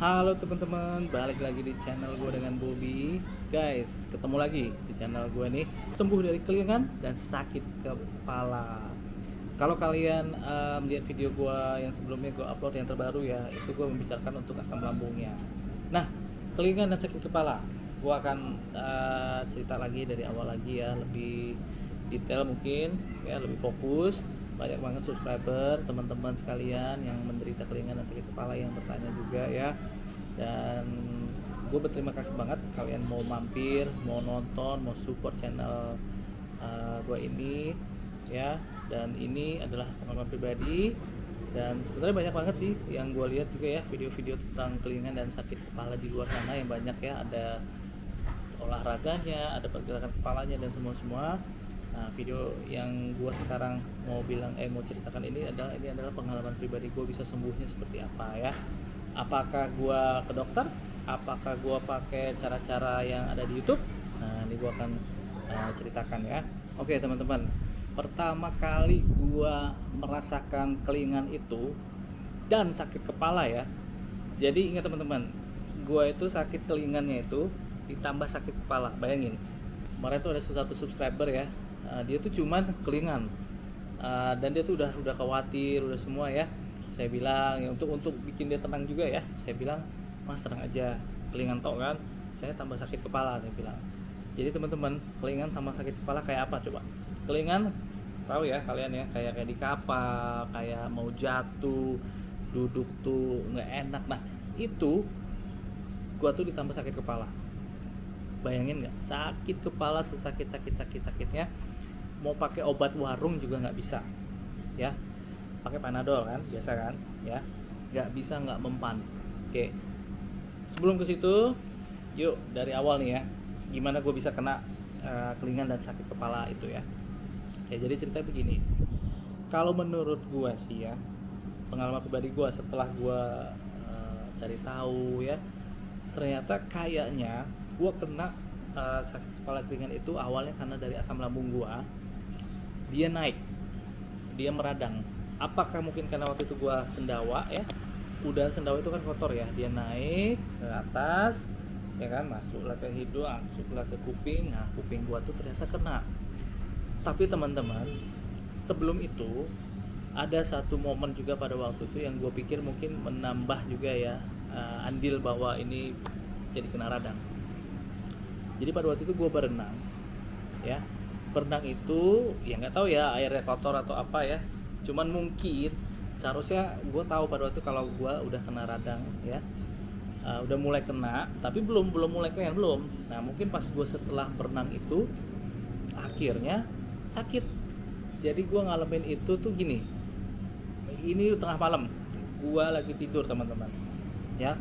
Halo teman-teman, balik lagi di channel gue dengan Bobby. Guys, ketemu lagi di channel gue nih. Sembuh dari kelingan dan sakit kepala. Kalau kalian melihat video gue yang sebelumnya gue upload yang terbaru ya, itu gue membicarakan untuk asam lambungnya. Nah, kelingan dan sakit kepala, gue akan cerita lagi dari awal lagi ya, lebih detail mungkin ya, lebih fokus. Banyak banget subscriber teman-teman sekalian yang menderita kelingan dan sakit kepala yang bertanya juga ya, dan gue berterima kasih banget kalian mau mampir, mau nonton, mau support channel gue ini ya. Dan ini adalah pengalaman pribadi, dan sebenarnya banyak banget sih yang gue lihat juga ya, video-video tentang kelingan dan sakit kepala di luar sana yang banyak ya, ada olahraganya, ada pergerakan kepalanya dan semua. Nah, video yang gue sekarang mau ceritakan ini adalah pengalaman pribadi gue bisa sembuhnya seperti apa ya. Apakah gue ke dokter? Apakah gue pakai cara-cara yang ada di YouTube? Nah, ini gue akan ceritakan ya. Oke teman-teman, pertama kali gue merasakan kelingan itu dan sakit kepala ya. Jadi ingat teman-teman, gue itu sakit kelingannya itu ditambah sakit kepala. Bayangin, kemarin tuh ada satu subscriber ya. Dia tuh cuman kelingan dan dia tuh udah khawatir, udah semua ya. Saya bilang ya, untuk bikin dia tenang juga ya, saya bilang, Mas tenang aja, kelingan tok kan, saya tambah sakit kepala, saya bilang. Jadi teman-teman, kelingan sama sakit kepala kayak apa coba? Kelingan tahu ya kalian ya, kayak di kapal, kayak mau jatuh, duduk tuh nggak enak. Nah itu gua tuh ditambah sakit kepala. Bayangin nggak, sakit kepala sakitnya, mau pakai obat warung juga nggak bisa ya, pakai Panadol kan biasa kan ya, nggak bisa, nggak mempan. Oke, sebelum ke situ, yuk dari awal nih ya, gimana gue bisa kena kelingan dan sakit kepala itu ya. Jadi cerita begini, kalau menurut gue sih ya, pengalaman pribadi gue setelah gue cari tahu ya, ternyata kayaknya gue kena sakit kepala kelingan itu awalnya karena dari asam lambung gue, dia naik, dia meradang. Apakah mungkin karena waktu itu gue sendawa ya, udara sendawa itu kan kotor ya, dia naik ke atas ya kan, masuklah ke hidung, masuklah ke kuping. Nah kuping gue tuh ternyata kena. Tapi teman-teman, sebelum itu ada satu momen juga pada waktu itu yang gue pikir mungkin menambah juga ya andil bahwa ini jadi kena radang. Jadi pada waktu itu gue berenang ya, berenang itu ya nggak tahu ya airnya kotor atau apa ya, cuman mungkin seharusnya gue tahu pada waktu itu kalau gue udah kena radang ya, udah mulai kena tapi belum mulai kelingan belum. Nah mungkin pas gue setelah berenang itu akhirnya sakit. Jadi gue ngalamin itu tuh gini, ini tengah malam gue lagi tidur teman-teman ya,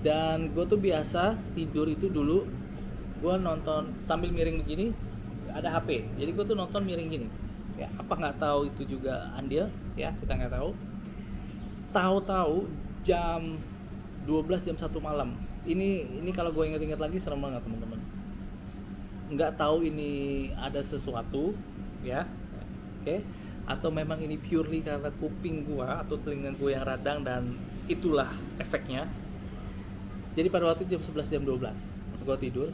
dan gue tuh biasa tidur itu dulu gue nonton sambil miring begini, ada HP, jadi gue tuh nonton miring gini ya. Apa nggak tahu itu juga andil ya, kita nggak tahu. Tahu-tahu jam 12 jam 1 malam ini kalau gue inget-inget lagi serem banget teman-teman. Nggak tahu ini ada sesuatu ya, oke, atau memang ini purely karena kuping gue atau telinga gue yang radang dan itulah efeknya. Jadi pada waktu itu jam 11 jam 12 gue tidur,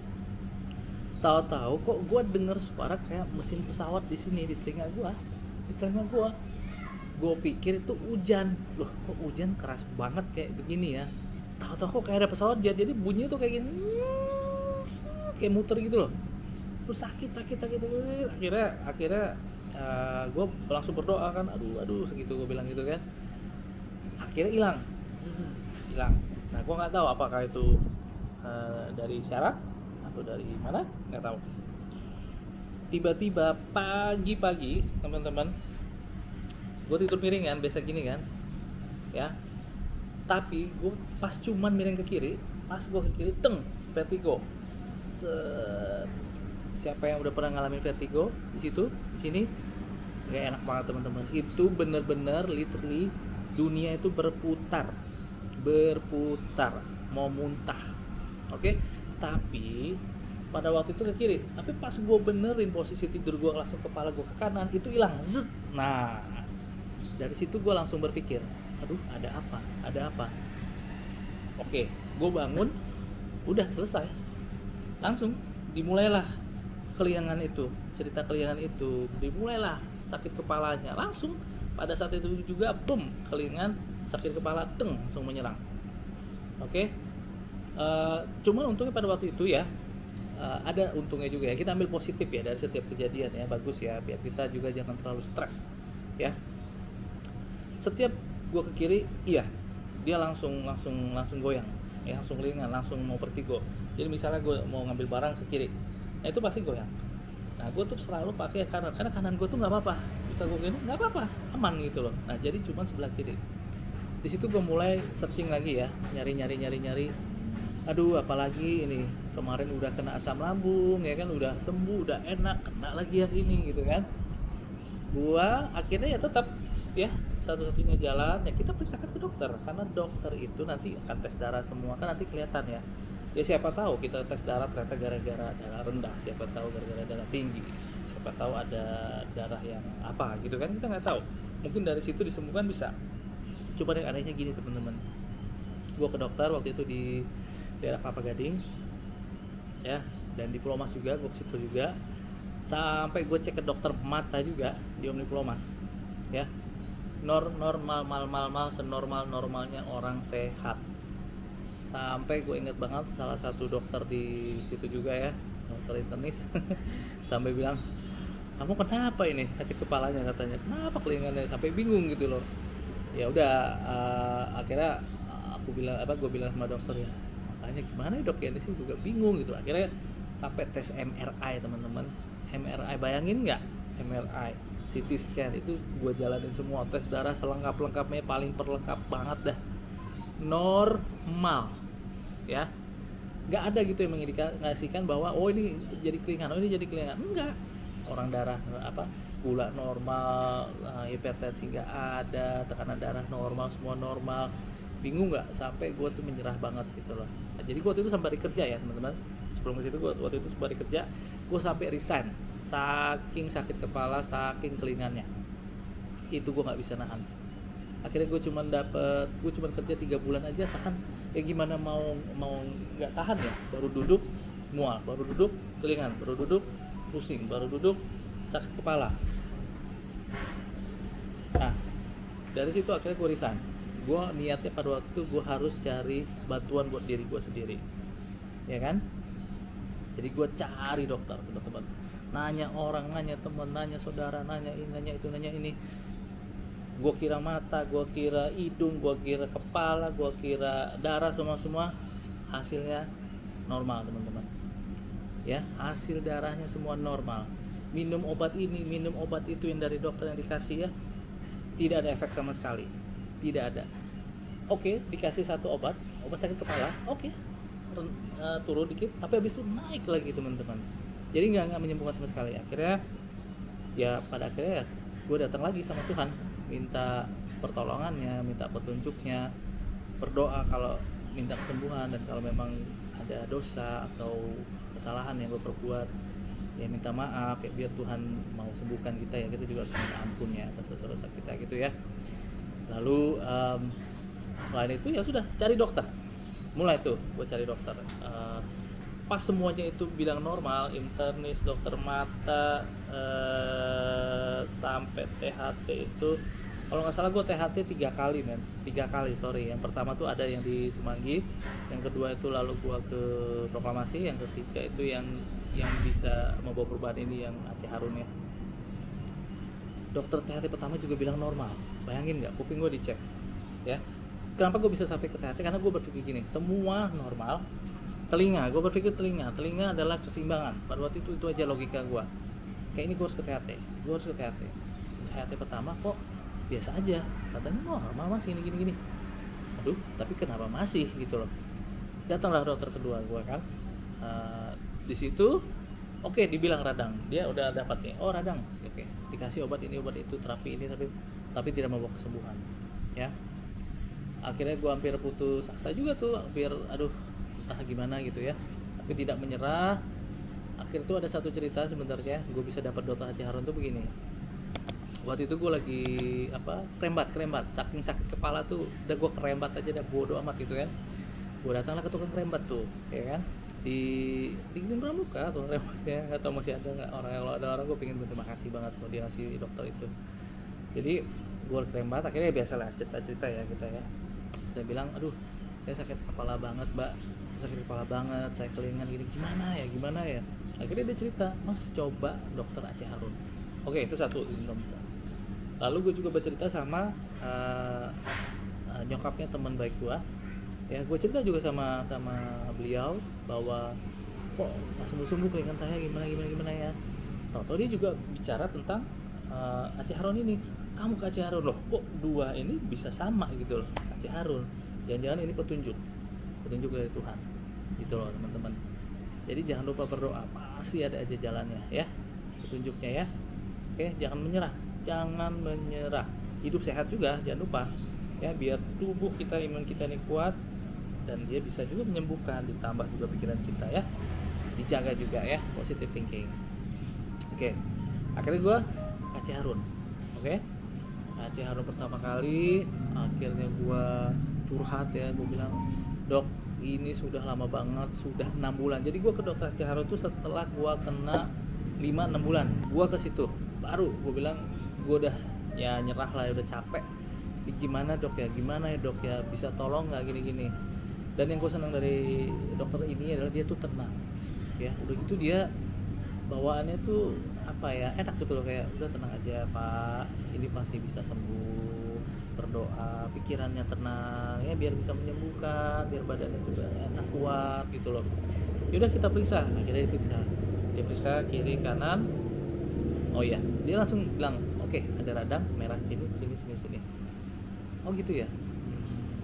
tahu-tahu kok gue denger suara kayak mesin pesawat di sini di telinga gue. Gue pikir itu hujan, loh kok hujan keras banget kayak begini ya. Tahu-tahu kok kayak ada pesawat jet, jadi bunyinya tuh kayak gini, kayak muter gitu loh. Terus sakit. Akhirnya gue langsung berdoa kan, aduh segitu gue bilang gitu kan. Akhirnya hilang. Nah gue nggak tahu apakah itu dari syaraf atau dari mana, nggak tahu. Tiba-tiba pagi-pagi teman-teman, gue tidur miring kan, biasa gini kan ya, tapi gue pas cuman miring ke kiri, pas gue ke kiri vertigo. Siapa yang udah pernah ngalamin vertigo di sini nggak enak banget teman-teman. Itu bener-bener literally dunia itu berputar mau muntah. Oke, tapi pada waktu itu ke kiri, tapi pas gue benerin posisi tidur gue, langsung kepala gue ke kanan, itu hilang. Nah dari situ gue langsung berpikir, aduh ada apa. Oke, gue bangun, udah selesai, langsung dimulailah keliangan itu, cerita keliangan itu, dimulailah sakit kepalanya, langsung pada saat itu juga boom, kelingan sakit kepala langsung menyerang. Oke. Cuman untungnya pada waktu itu ya, ada untungnya juga ya, kita ambil positif ya dari setiap kejadian ya, bagus ya, biar kita juga jangan terlalu stres ya. Setiap gue ke kiri, iya dia langsung goyang ya, langsung kelingan, langsung mau vertigo. Jadi misalnya gue mau ngambil barang ke kiri, nah itu pasti goyang. Nah gue tuh selalu pakai kanan, karena kanan gue tuh nggak apa-apa, bisa gue gini nggak apa-apa, aman gitu loh. Nah jadi cuma sebelah kiri. Di situ gue mulai searching lagi ya, nyari. Aduh, apalagi ini kemarin udah kena asam lambung ya kan, udah sembuh, udah enak, kena lagi yang ini gitu kan. Gua akhirnya ya tetap ya, satu-satunya jalan ya kita periksakan ke dokter, karena dokter itu nanti akan tes darah semua kan, nanti kelihatan ya. Ya siapa tahu kita tes darah ternyata gara-gara darah rendah, siapa tahu gara-gara darah tinggi, siapa tahu ada darah yang apa gitu kan, kita nggak tahu. Mungkin dari situ disembuhkan bisa. Coba yang anehnya gini teman-teman, gue ke dokter waktu itu di daerah Kelapa Gading ya, dan di Pulau Mas juga, gue ke situ juga, sampai gue cek ke dokter mata juga di Omni Pulau Mas ya, normal senormal-normalnya orang sehat. Sampai gue inget banget salah satu dokter di situ juga ya, dokter internis sampai bilang, kamu kenapa ini sakit kepalanya, katanya kenapa kelingannya, sampai bingung gitu loh. Ya udah, akhirnya gue bilang sama dokter ya, makanya gimana ya dok ya, ini sih juga bingung gitu. Akhirnya sampai tes MRI teman-teman, MRI bayangin nggak, MRI, CT scan itu gue jalanin semua, tes darah selengkap-lengkapnya, paling perlengkap banget dah, normal ya, nggak ada gitu yang mengindikasikan bahwa oh ini jadi kelingan, oh ini jadi kelingan, enggak. Orang darah gula normal, hipertensi nggak ada, tekanan darah normal, semua normal. Bingung nggak, sampai gue tuh menyerah banget gitu loh. Jadi gue waktu itu sampai kerja ya teman-teman, sebelum ke situ gue waktu itu sempat kerja, gue sampai resign saking sakit kepala, saking kelingannya itu, gue nggak bisa nahan. Akhirnya gue cuma kerja 3 bulan aja tahan. Ya gimana mau nggak tahan ya, baru duduk mual, baru duduk kelingan, baru duduk pusing, baru duduk sakit kepala. Nah dari situ akhirnya gue resign. Gue niatnya pada waktu itu gue harus cari bantuan buat diri gue sendiri ya kan. Jadi gue cari dokter teman-teman, nanya orang, nanya teman, nanya saudara, nanya ini, nanya itu, nanya ini. Gue kira mata, gue kira hidung, gue kira kepala, gue kira darah, semua hasilnya normal teman-teman ya, hasil darahnya semua normal. Minum obat ini, minum obat itu yang dari dokter yang dikasih ya, tidak ada efek sama sekali, tidak ada. Oke, dikasih satu obat sakit kepala, oke, turun dikit, tapi habis itu naik lagi teman-teman. Jadi nggak menyembuhkan sama sekali. Akhirnya ya pada akhirnya ya, gue datang lagi sama Tuhan, minta pertolongannya, minta petunjuknya, berdoa kalau minta kesembuhan, dan kalau memang ada dosa atau kesalahan yang gue perbuat ya minta maaf ya, biar Tuhan mau sembuhkan kita ya, kita juga harus minta ampun ya atas dosa-dosa kita gitu ya. Lalu selain itu ya sudah cari dokter, mulai tuh gue cari dokter. Pas semuanya itu bilang normal, internis, dokter mata, sampai THT itu kalau nggak salah gue THT 3 kali men, 3 kali sorry. Yang pertama tuh ada yang di Semanggi, yang kedua itu lalu gue ke Proklamasi, yang ketiga itu yang bisa membawa perubahan ini yang Aceh Harun ya. Dokter THT pertama juga bilang normal, bayangin nggak, kuping gue dicek ya. Kenapa gue bisa sampai ke THT? Karena gue berpikir gini, semua normal. Telinga, gue berpikir telinga adalah keseimbangan. Pada waktu itu aja logika gue, kayak ini gue harus ke THT, THT pertama kok biasa aja, katanya normal masih gini. Aduh, tapi kenapa masih gitu loh. Datanglah dokter kedua gue kan, di situ oke, dibilang radang, dia udah dapat nih, oh radang, oke, dikasih obat ini obat itu, terapi ini, tapi tidak membawa kesembuhan ya. Akhirnya gue hampir putus asa juga tuh, hampir aduh entah gimana gitu ya, tapi tidak menyerah. Akhirnya tuh ada satu cerita sebenarnya, gue bisa dapat dokter Aceh Harun tuh begini. Waktu itu gue lagi kerembat, saking sakit kepala tuh udah gue kerembat aja, udah bodo amat gitu kan. gue datanglah ke tukang kerembat tuh, ya kan, di pramuka atau kerembatnya, atau masih ada nggak orang, kalau ada orang gue pengen berterima kasih banget kalau dia ngasih dokter itu. Jadi gue kerembat, akhirnya biasalah cerita ya kita ya. Saya bilang, aduh saya sakit kepala banget mbak, saya sakit kepala banget, saya kelingan gini, gimana ya. Akhirnya dia cerita, mas coba dokter Aceh Harun. Oke, itu satu. Lalu gue juga bercerita sama nyokapnya teman baik gue ya, gue cerita juga sama beliau bahwa kok nggak sembuh kelingan saya, gimana ya. Tahu dia juga bicara tentang Aceh Harun ini. Kamu ke Aceh Harun, loh kok dua ini bisa sama gitu loh, Aceh Harun. Jangan-jangan ini petunjuk dari Tuhan gitu loh teman-teman. Jadi jangan lupa berdoa, pasti ada aja jalannya ya, petunjuknya ya. Oke, jangan menyerah. Hidup sehat juga jangan lupa ya, biar tubuh kita, imun kita ini kuat, dan dia bisa juga menyembuhkan, ditambah juga pikiran kita ya, dijaga juga ya, positive thinking. Oke, akhirnya gue Aceh Harun. Oke, Aceh Harun pertama kali, akhirnya gue curhat ya, gue bilang, dok ini sudah lama banget, sudah 6 bulan. Jadi gue ke dokter Aceh Harun tuh setelah gue kena 5-6 bulan gue ke situ, baru gue bilang gue udah ya nyerah lah, udah capek. Gimana dok ya bisa tolong nggak gini. Dan yang gue senang dari dokter ini adalah dia tuh tenang ya, udah gitu dia bawaannya tuh apa ya, enak gitu loh, kayak udah tenang aja pak, ini pasti bisa sembuh, berdoa, pikirannya tenang ya, biar bisa menyembuhkan, biar badannya juga enak kuat gitu loh. Yaudah kita periksa, akhirnya dia periksa kiri kanan. Oh iya, dia langsung bilang oke, ada radang merah sini. Oh gitu ya.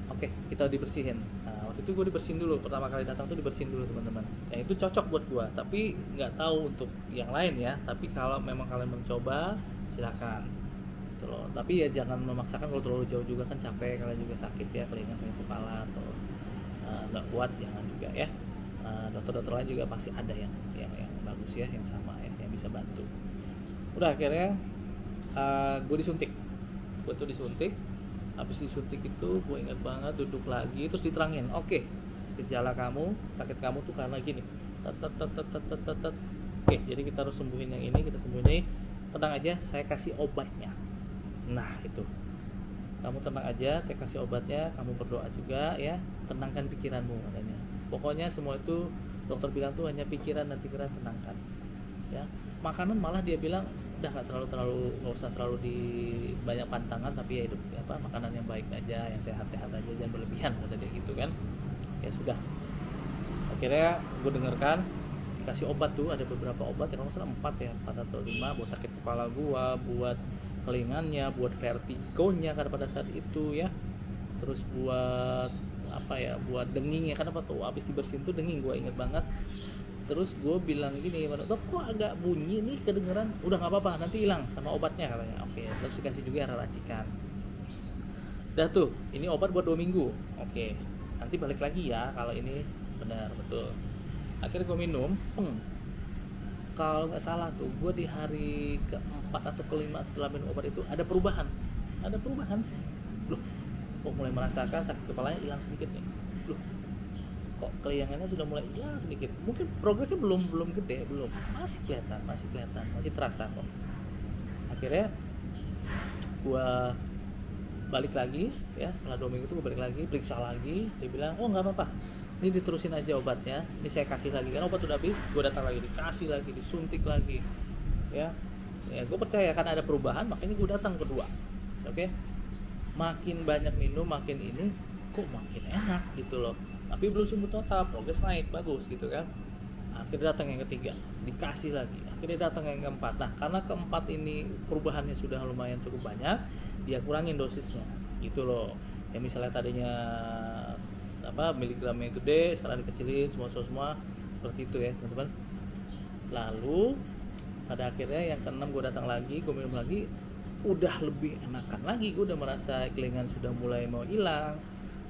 Oke, kita dibersihin. Nah, waktu itu gue dibersihin dulu, pertama kali datang tuh dibersihin dulu teman-teman. Ya itu cocok buat gue, tapi nggak tahu untuk yang lain ya. Tapi kalau memang kalian mencoba, silakan. Gitu loh. Tapi ya jangan memaksakan, kalau terlalu jauh juga kan capek, kalian juga sakit ya, kelingan sakit kepala atau nggak kuat, jangan juga ya. Dokter-dokter lain juga pasti ada yang bagus ya, yang sama ya, yang bisa bantu. Udah akhirnya gue disuntik. Habis disuntik itu gue ingat banget, duduk lagi terus diterangin, oke, gejala kamu, sakit kamu tuh karena gini, oke, jadi kita harus sembuhin yang ini, kita sembuhin ini, tenang aja, saya kasih obatnya. Nah itu, kamu tenang aja, saya kasih obatnya, kamu berdoa juga ya, tenangkan pikiranmu katanya. Pokoknya semua itu dokter bilang tuh hanya pikiran tenangkan ya. Makanan malah dia bilang udah nggak usah terlalu di banyak pantangan, tapi ya hidup makanan yang baik aja, yang sehat aja, jangan berlebihan kata dia gitu kan. Ya sudah, akhirnya gue dengarkan, dikasih obat tuh, ada beberapa obat yang kalau salah 4 atau 5 buat sakit kepala gue, buat kelingannya, buat vertigonya karena pada saat itu ya, terus buat buat dengingnya, karena tuh habis dibersihin tuh denging, gue inget banget. Terus gue bilang gini, dok kok agak bunyi nih kedengeran, udah nggak apa-apa, nanti hilang sama obatnya katanya. Oke, terus dikasih juga air racikan. Dah tuh, ini obat buat 2 minggu. Oke, nanti balik lagi ya kalau ini benar betul. Akhirnya gue minum, kalau nggak salah tuh gue di hari ke-4 atau ke-5 setelah minum obat itu ada perubahan. Loh, kok mulai merasakan sakit kepalanya hilang sedikit nih. Loh, kok keliangannya sudah mulai hilang sedikit. Mungkin progresnya belum gede, masih kelihatan, masih terasa kok. Akhirnya gue balik lagi ya, setelah 2 minggu itu gue balik lagi, periksa lagi. Dia bilang, oh nggak apa-apa, ini diterusin aja obatnya, ini saya kasih lagi, kan obat udah habis. Gue datang lagi, dikasih lagi, disuntik lagi ya gue percaya kan ada perubahan, makanya gue datang kedua. Oke, makin banyak minum, makin ini kok makin enak gitu loh, tapi belum sembuh total, progres naik bagus gitu kan. Akhirnya datang yang ketiga, dikasih lagi. Akhirnya datang yang keempat. Nah karena keempat ini perubahannya sudah lumayan cukup banyak, dia kurangin dosisnya gitu loh. Yang misalnya tadinya miligramnya gede, sekarang dikecilin semua seperti itu ya teman-teman. Lalu pada akhirnya yang ke-6 gue datang lagi, gue minum lagi, udah lebih enakan lagi. Gue udah merasa kelingan sudah mulai mau hilang,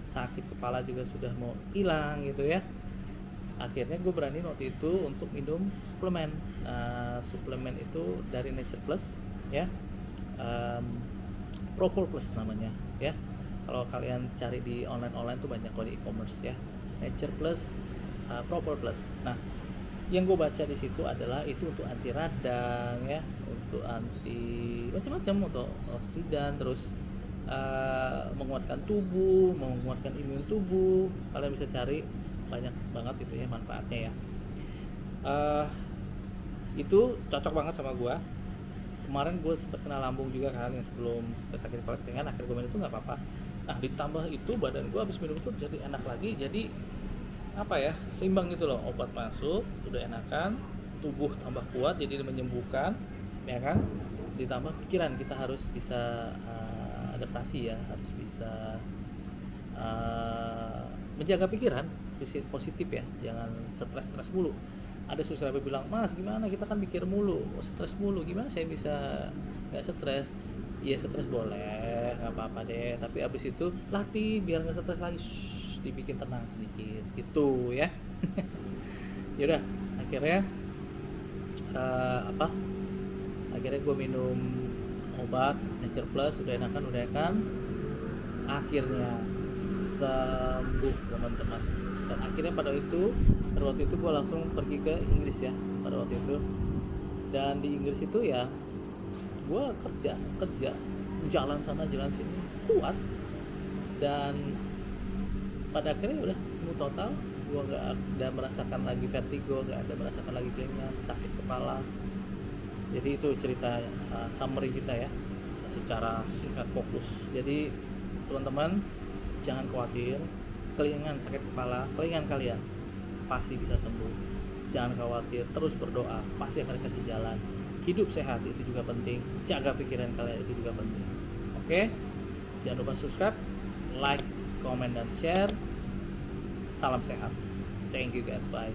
sakit kepala juga sudah mau hilang gitu ya. Akhirnya gue berani waktu itu untuk minum suplemen. Suplemen itu dari Nature Plus ya, Propol Plus namanya ya. Kalau kalian cari di online tuh banyak kok di e-commerce ya. Nature Plus, Propol Plus. Nah, yang gue baca di situ adalah itu untuk anti radang ya, untuk anti macam-macam, untuk oksidan, terus menguatkan tubuh, menguatkan imun tubuh. Kalian bisa cari banyak banget itu ya manfaatnya ya. Itu cocok banget sama gue. Kemarin gue sempat kena lambung juga kan, yang sebelum sakit kepala kelingan, akhir gue minum itu nggak apa-apa. Nah ditambah itu badan gue habis minum itu jadi enak lagi, jadi apa ya, seimbang gitu loh. Obat masuk udah enakan, tubuh tambah kuat jadi menyembuhkan ya kan. Ditambah pikiran kita harus bisa adaptasi ya, harus bisa menjaga pikiran positif ya, jangan stres mulu. Ada subscriber bilang, "Mas gimana, kita kan mikir mulu, stres mulu, gimana saya bisa nggak stres?" Iya stres boleh, nggak apa-apa deh, tapi abis itu latih biar nggak stres lagi. Dibikin tenang sedikit gitu ya. Yaudah, akhirnya akhirnya gue minum obat Nature Plus, udah enakan, akhirnya sembuh teman-teman. Dan akhirnya pada waktu itu gue langsung pergi ke Inggris ya pada waktu itu. Dan di Inggris itu ya gue kerja jalan sana jalan sini kuat, dan pada akhirnya udah sembuh total. Gue gak ada merasakan lagi vertigo, gak ada merasakan lagi kelingan, sakit kepala. Jadi itu cerita summary kita ya, secara singkat fokus. Jadi teman-teman jangan khawatir, kelingan sakit kepala, kelingan kalian pasti bisa sembuh. Jangan khawatir, terus berdoa, pasti akan dikasih jalan. Hidup sehat itu juga penting, jaga pikiran kalian itu juga penting. Oke, jangan lupa subscribe, like, comment, dan share. Salam sehat. Thank you guys, bye.